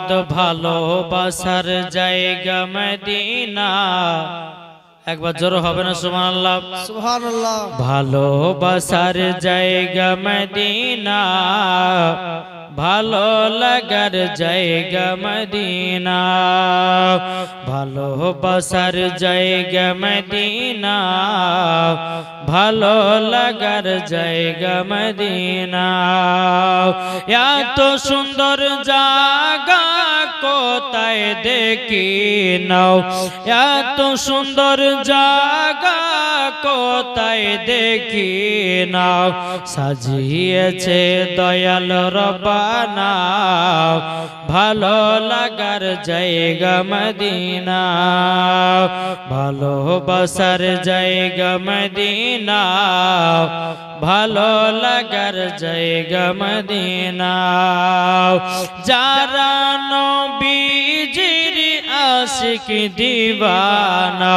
মুরাদ ভালোবাসার জায়গা মদিনা। একবার জোরে হবে না সুবহানাল্লাহ? সুবহানাল্লাহ। ভালোবাসার জায়গা মদিনা, ভালো লাগার জায়গা মদিনা, ভালোবাসার জায়গা মদিনা, ভালো লাগার জায়গা মদিনা। এত সুন্দর জায়গা কোথায় দেখি নাও, এত সুন্দর জায়গা কোথায় দেখি নাও, সাজিয়েছে দয়াল রব্বানা, ভালো লাগার জায়গা মদিনা, ভালোবাসার জায়গা মদিনা, ভালো লাগার জায়গা মদিনা। যারা নবীজির আশিক দিওয়ানা,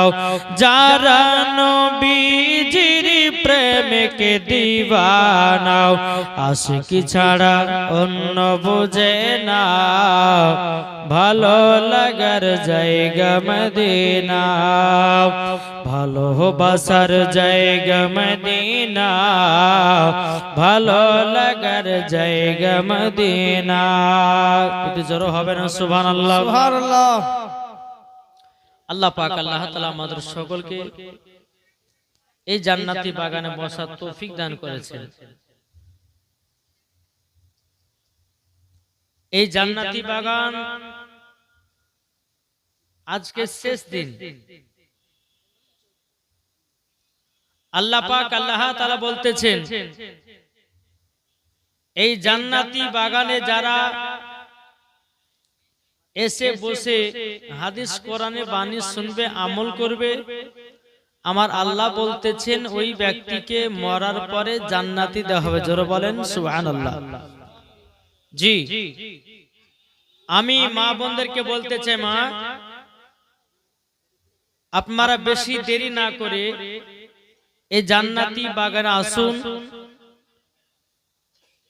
যারা নবীজির প্রেমিক দিওয়ানা, আশিকি ছাড়া অন্য বুঝে না, ভালো লাগার জায়গা মদিনা, ভালোবাসার জায়গা মদিনা, ভালো লাগার জায়গা মদিনা। একটু জোরে হবে না সুবহানাল্লাহ? সুবহানাল্লাহ। আল্লাহ পাক আল্লাহ তাআলা আমাদের সকলকে এই জান্নাতি বাগানে বসার তৌফিক দান করেছেন। এই জান্নাতি বাগান আজকে শেষ দিন। আল্লাহ পাক আল্লাহ তাআলা বলতেছেন, এই জান্নাতি বাগানে যারা এসে বসে হাদিস কোরআনে বাণী শুনবে, আমল করবে, আমার আল্লাহ বলতেছেন ওই ব্যক্তিকে মরার পরে জান্নাতি দেওয়া হবে। জোরে বলেন সুবহানাল্লাহ। জি, আমি মা বোনদেরকে বলতে চাই, মা আপনারা বেশি দেরি না করে এই জান্নাতি বাগানে আসুন।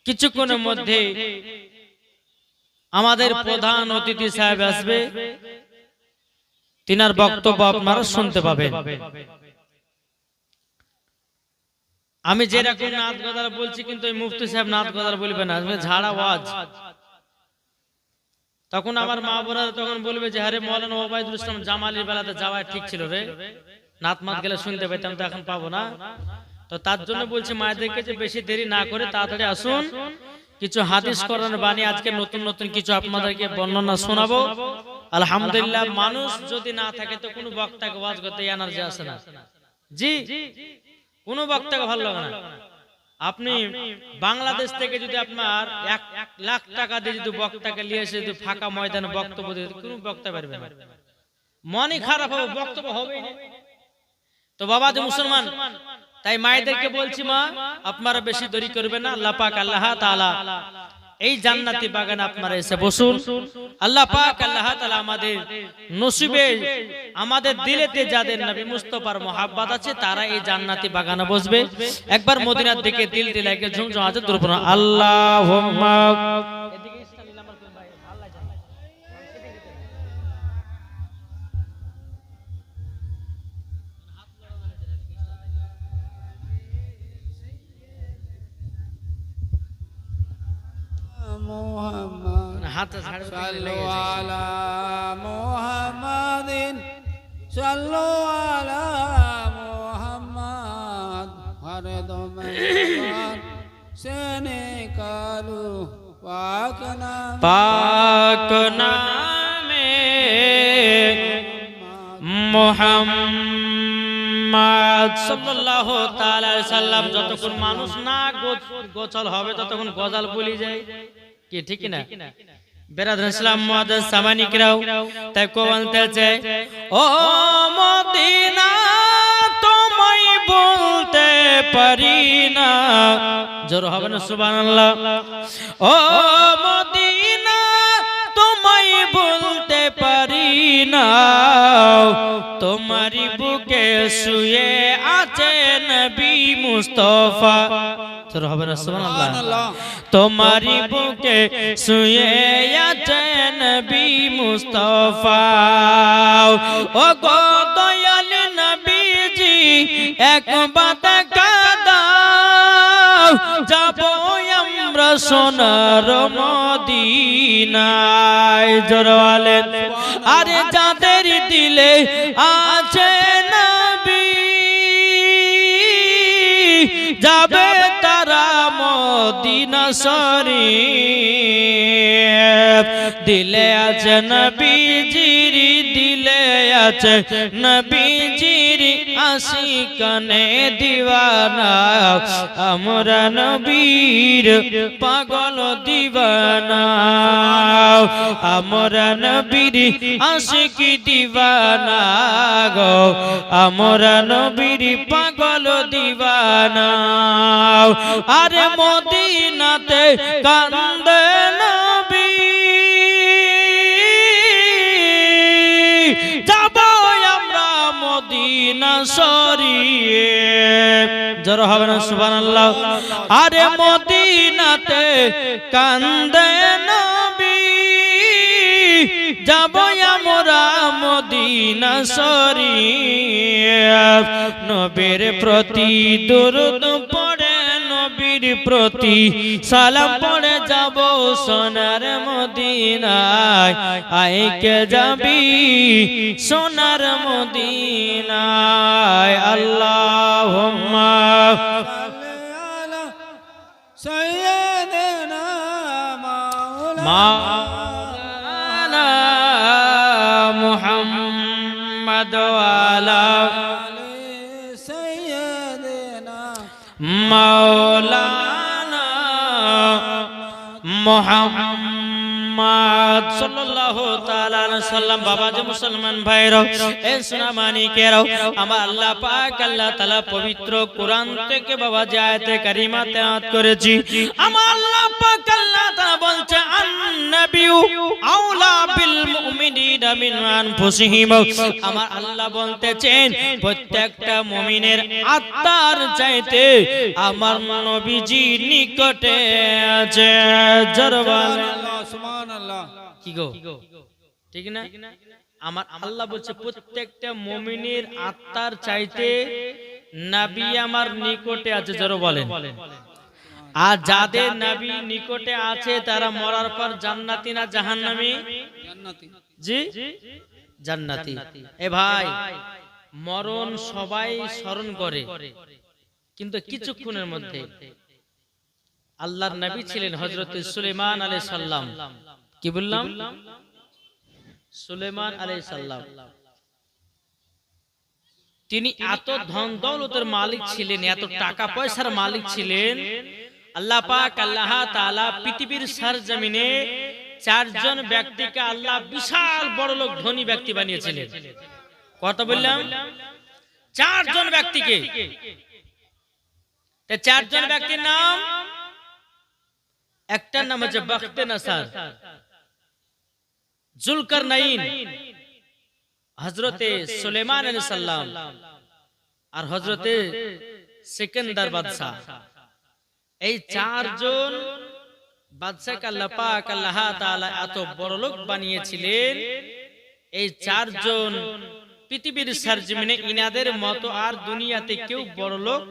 কিছুক্ষণের মধ্যে আমাদের প্রধান অতিথি সাহেব আসবে, তিনার বক্তব্য আপনারা শুনতে পাবেন। আমি যেরকম নাত গদার বলছি, কিন্তু এই মুফতি সাহেব নাত গদার বলবে না, ঝাড়া ওয়াজ। তখন আমার মা বোনেরা তখন বলবে যে আরে মাওলানা ওবায়দুল ইসলাম জামালির বেলাতে যাওয়া ঠিক ছিল রে, নাত মাত গেলে শুনতে পেতাম, তো এখন পাবো না। তো তার জন্য বলছি মায়েদেরকে যে বেশি দেরি না করে তাড়াতাড়ি আসুন। কিছু হাদিস কোরআনের বাণী আজকে নতুন নতুন কিছু আপনাদেরকে বর্ণনা শোনাবো। আলহামদুলিল্লাহ, মানুষ যদি না থাকে তো কোনো বক্তাকে ওয়াজ করতে এনার্জি আসে না। জি, কোনো বক্তাকে ভালো লাগে না। আপনি বাংলাদেশ থেকে যদি আপনার 1 লাখ টাকা দিয়ে যদি বক্তাকে নিয়ে এসে যদি ফাঁকা ময়দানে বক্তব্য দিতে, কোনো বক্তা পারবে না, মনই খারাপ হবে, বক্তব্য হবে না। তো বাবা যে মুসলমান, তাই মায়েদেরকে বলছি, মা আপনারা বেশি দেরি করবেন না। আল্লাহ পাক আল্লাহ তাআলা এই জান্নাতি বাগানে আপনারা এসে বসুন। আল্লাহ পাক আল্লাহ তাআলা আমাদের নসিবে, আমাদের দিলেতে যাদের নবী মুস্তাফার মহব্বত আছে তারা এই জান্নাতি বাগানে বসবে। একবার মদিনার দিকে দিল দিলাকে ঝুমঝুম আছে দূর পড়ুন, আল্লাহুম্মা। صلوا على محمد صلوا على محمد हर दो में से निकालू पाक नामे মুহাম্মদ সাল্লাল্লাহু তাআলা আলাইহি সাল্লাম। যতক্ষণ মানুষ না গোছল হবে ততক্ষণ গজাল বলি যায়, কি ঠিক না? বেরাদার ইসলাম মুআদ্দিস সামানিকরাও তাই কো বলতেছে, ও মদিনা তোমায় বলতে পারি না। জোর হবে না সুবহানাল্লাহ? ও মদিনা তোমায় বলতে পারি না, তোমারি বুকে শুয়ে আছে নবী মুস্তাফা। জোর হবে না সুবহানাল্লাহ? তোমারি বুকে শুয়ে আছে নবী মুস্তাফা ও গো দয়াল নবীজি একবার দেখা দাও যাব আমরা সোনার মদিনায় জোরওয়ালে আরে যাদের দিলে আছে নবী যাবে তারা মদিনা শরীফ দিলে আছে নবীজির দিলে আছে নবীজির আশিকানে দিওয়ানা আমরা নবীর পাগল দিওয়ানা আমরা নবীর আশিকি দিওয়ানা গো আমরা নবীর পাগল দিওয়ানা আরে মদিনাতে কান্দে নবী যাব আমরা মদিনা শরীফ জোর হবে না সুবহানাল্লাহ আরে মদিনাতে কান্দে নবী যাব আমরা মদিনা শরীফ নবীর প্রতি দরুদ পড়ে নবীর প্রতি সালাম পড়ে যাব সোনার মদিনায় আইকে যাবি সোনার মদিনায় আল্লাহুম্মা سيدنا মাওলানা মুহাম্মদ ওয়ালা سيدنا মাওলানা মুহাম্মদ সাল্লাল্লাহু তাআলা আলাইহি সাল্লাম বাবা যে মুসলমান ভাইরা এ সোনা মানিকেরাও আমার আল্লাহ পাক আল্লাহ তাআলা পবিত্র কোরআন থেকে বাবা যে আয়াতে কারিমা তেলাওয়াত করেছি আমার আল্লাহ পাক আল্লাহ তাআলা বলছে আন-নাবিয়্যু আওলা বিল মুমিনিনা মিন আনফুসিহিম আমার আল্লাহ বলতেছেন প্রত্যেকটা মুমিনের আত্মার চাইতে আমার নবীজি নিকটে আছে জরবান সুবহানাল্লাহ কি গো ঠিক না আমার আল্লাহ বলছে প্রত্যেকটা মুমিনের আত্মার চাইতে নবী আমার নিকটে আছে জোরে বলেন আর যাদের নবী নিকটে আছে তারা মরার পর জান্নাতি না জাহান্নামী জান্নাতি জি জান্নাতি এ ভাই মরণ সবাই স্মরণ করে কিন্তু কিছুক্ষণের মধ্যে আল্লাহর নবী ছিলেন হযরত সুলাইমান আলাইহিস সালাম কি বললাম সুলাইমান আলাইহিস সালাম তিনি এত ধন দৌলতের মালিক ছিলেন এত টাকা পয়সার মালিক ছিলেন আল্লাহ পাক আল্লাহ তাআলা পৃথিবীর সরজমিনে চারজন ব্যক্তিকে আল্লাহ বিশাল বড়লোক ধনী ব্যক্তি বানিয়েছিলেন কত বললাম চারজন ব্যক্তিকে তে চারজন ব্যক্তির নাম একটার নাম হচ্ছে বখতে নসর জুলকারনাইন হযরতে সুলাইমান আলাইহিস সালাম আর হযরতে সিকান্দার বাদশা এই চারজন বাদশাকে আল্লাহ পাক আল্লাহ তাআলা এত বড়লোক বানিয়েছিলেন এই চারজন পৃথিবীর সরজমিনে ইনাদের মতো আর দুনিয়াতে কেউ বড়লোক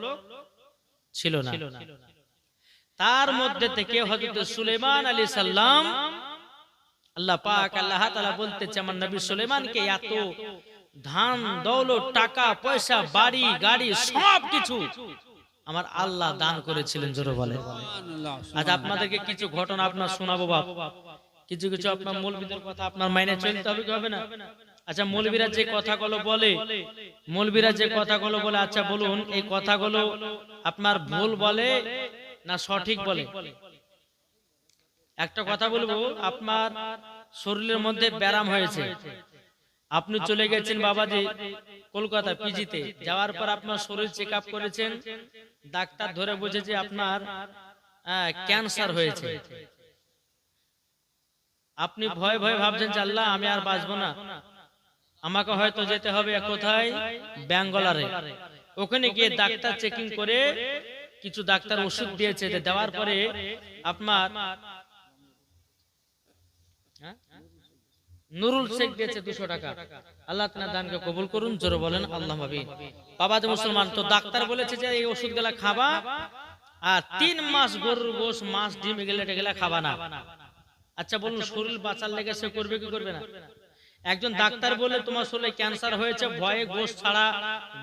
ছিল না তার মধ্যে থেকে হযরত সুলাইমান আলাইহিস সালাম আল্লাহ পাক আল্লাহ তাআলা বলতেছে আমার নবী সুলাইমানকে এত ধান দৌলত টাকা পয়সা বাড়ি গাড়ি সবকিছু আমার আল্লাহ দান করেছিলেন জোরে বলে আজ আপনাদেরকে কিছু ঘটনা আপনার শোনাবো বাপ কিছু কিছু আপনার মৌলবীদের কথা আপনার মাইনে চলতে হবে কি হবে না আচ্ছা মৌলবীরা যে কথাগুলো বলে আচ্ছা বলুন এই কথাগুলো আপনার ভুল বলে না সঠিক বলে একটা কথা বলবো আপনার শরীরের মধ্যে ব্যারাম হয়েছে আপনি চলে গেছেন বাবাজি কলকাতা পিজিতে যাওয়ার পর আপনার শরীর চেক আপ করেছেন ডাক্তার ধরে বুঝেছে আপনার ক্যান্সার হয়েছে আপনি ভয় ভয় ভাবছেন যে আল্লাহ আমি আর বাঁচবো না আমাকে হয়তো যেতে হবে কোথায় ব্যাঙ্গালোরে ওখানে গিয়ে ডাক্তার চেকিং করে কিছু ডাক্তার ওষুধ দিয়েছে দেওয়ার পরে আপনার নুরুল শেখ দিয়েছে 200 টাকা। আল্লাহ তাআলা দানকে কবুল করুন, জোরে বলেন আল্লাহুম্মা আমিন। বাবা যে মুসলমান, তো ডাক্তার বলেছে যে এই ওষুধগুলা খাবা আর 3 মাস গরুর গোশত, মাছ, ডিম এগুলা খাবা না। আচ্ছা বলুন, শরীর বাঁচার লেগে সে করবে কি করবে না? একজন ডাক্তার বলে তোমার শরীরে ক্যান্সার হয়েছে, ভয়ে গোশত ছাড়া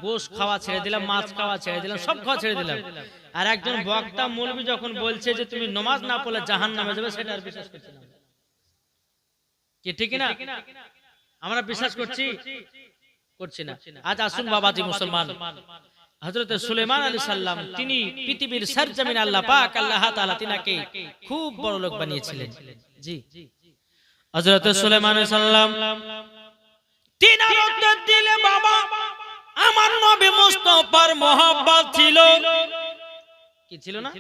গোশত খাওয়া ছেড়ে দিলাম, মাছ খাওয়া ছেড়ে দিলাম, সব খাওয়া ছেড়ে দিলাম। আর একজন বক্তা মৌলবি যখন বলছে যে তুমি নামাজ না পড়লে জাহান্নামে যাবে, সেটা আর বিশ্বাস করছি না। কি ঠিক না? আমরা বিশ্বাস করছি না। আজ আসুন বাবাজি মুসলমান, হযরত সুলাইমান আলাইহিস সালাম তিনি পৃথিবীর সরজমিন আল্লাহ পাক আল্লাহ তাআলা তিনাকে খুব বড় লোক বানিয়েছিলেন। জি, হযরত সুলাইমান আলাইহিস সালাম তিনার উত্তর দিলে, বাবা আমার নবী মুস্তাফার মহব্বত ছিল, কি ছিল না?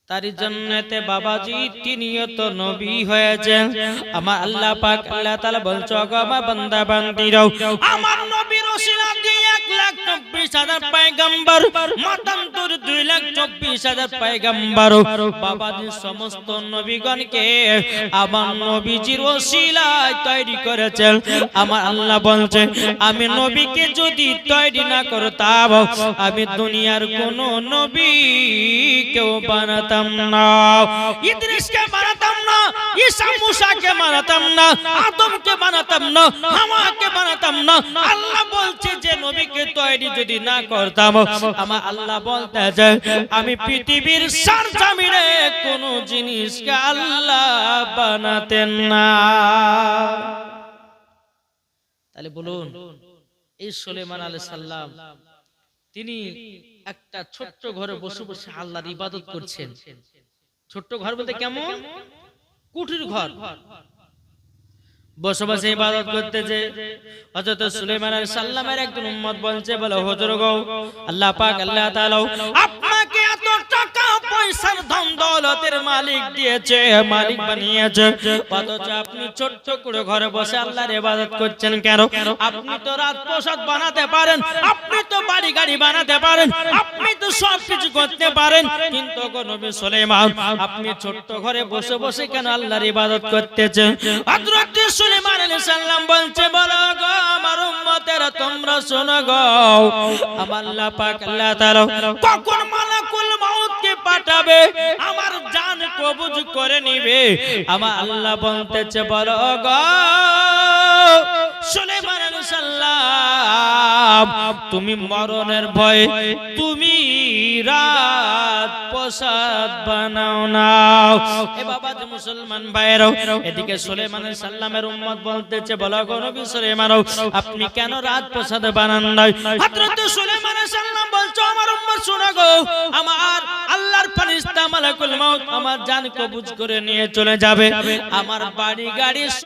তার জন্যতে বাবাজি তিনিও তো নবী হয়েছেন। আমার আল্লাহ পাক আল্লাহ তাআলা বলছো, গো আমার বান্দা বান্দিরাও, আমার নবীর ওসিলা দিয়ে 1,24,000 পয়গম্বর, মতান্তর 2,24,000 পয়গম্বর, বাবাজি সমস্ত নবীগণকে আমার নবীজির ওসিলায় তৈরি করেছেন। আমার আল্লাহ বলছে, আমি নবীকে যদি তৈরি না করতাম, আমি দুনিয়ার কোন নবী কেউ বানাতাম না। ইদ্রিসকে বানাতাম না, ঈসা মুসাকে বানাতাম না, আদমকে বানাতাম না, হাওয়াকে বানাতাম না। আল্লাহ বলছে যে নবীকে তৈরি যদি না করতাম, আমার আল্লাহ বলতেছে আমি পৃথিবীর সরজমিনে কোন জিনিসকে আল্লাহ বানাতেন না। তাহলে বলুন, এই সুলাইমান আলাইহিস সালাম তিনি একটা ছোট্ট ঘরে বসে বসে আল্লাহর ইবাদত করছেন। ছোট্ট ঘর বলতে কেমন? কুটির ঘর, বসে বসে ইবাদত করতেছে। হযরত সুলাইমান আলাইহিস সালামের একজন উম্মত বলছে, বলে হুজুর গো, আল্লাহ পাক আল্লাহ তাআলা আপনাকে এত টাকা পয়সার ধন দৌলতের মালিক দিয়েছে, মালিক বানিয়েছে, অথচ আপনি ছোট্ট করে ঘরে বসে আল্লাহর ইবাদত করছেন কেন? আপনি তো রাজপ্রাসাদ বানাতে পারেন, আপনি তো বাড়ি গাড়ি বানাতে পারেন, আপনি তো সব কিছু করতে পারেন, কিন্তু গো নবী সুলাইমান আপনি ছোট্ট ঘরে বসে বসে কেন আল্লাহর ইবাদত করতেছেন? হযরত সুলাইমান আলাইহিস সালাম বলছে, বলো গো আমার উম্মতেরা, তোমরা শোনো গো, আমার আল্লাহ পাক আল্লাহ তাআলা কখন মালাকুল মাউতকে পাঠাবে, আমার জান কবজ করে নিবে। আমার আল্লাহ বলতেছে, বলো গো সুলাইমান আলাইহিস সালাম, তুমি মরণের ভয়ে তুমি রাত প্রসাদ বানাও না। এ বাবা যে মুসলমান ভাইরাও, এদিকে সুলাইমান আলাইহিস সালামের উম্মত বলতেছে, বলো গো নবী সুলাইমান আপনি কেন রাত প্রসাদ বানান নাই? হযরত সুলাইমান আলাইহিস সালাম বলছো, আমার উম্মত শোনো গো, আমার আল্লাহর ফেরেশতা মালাকুল মাউত আমার জান কবজ করে নিয়ে চলে যাবে, আমার বাড়ি গাড়ি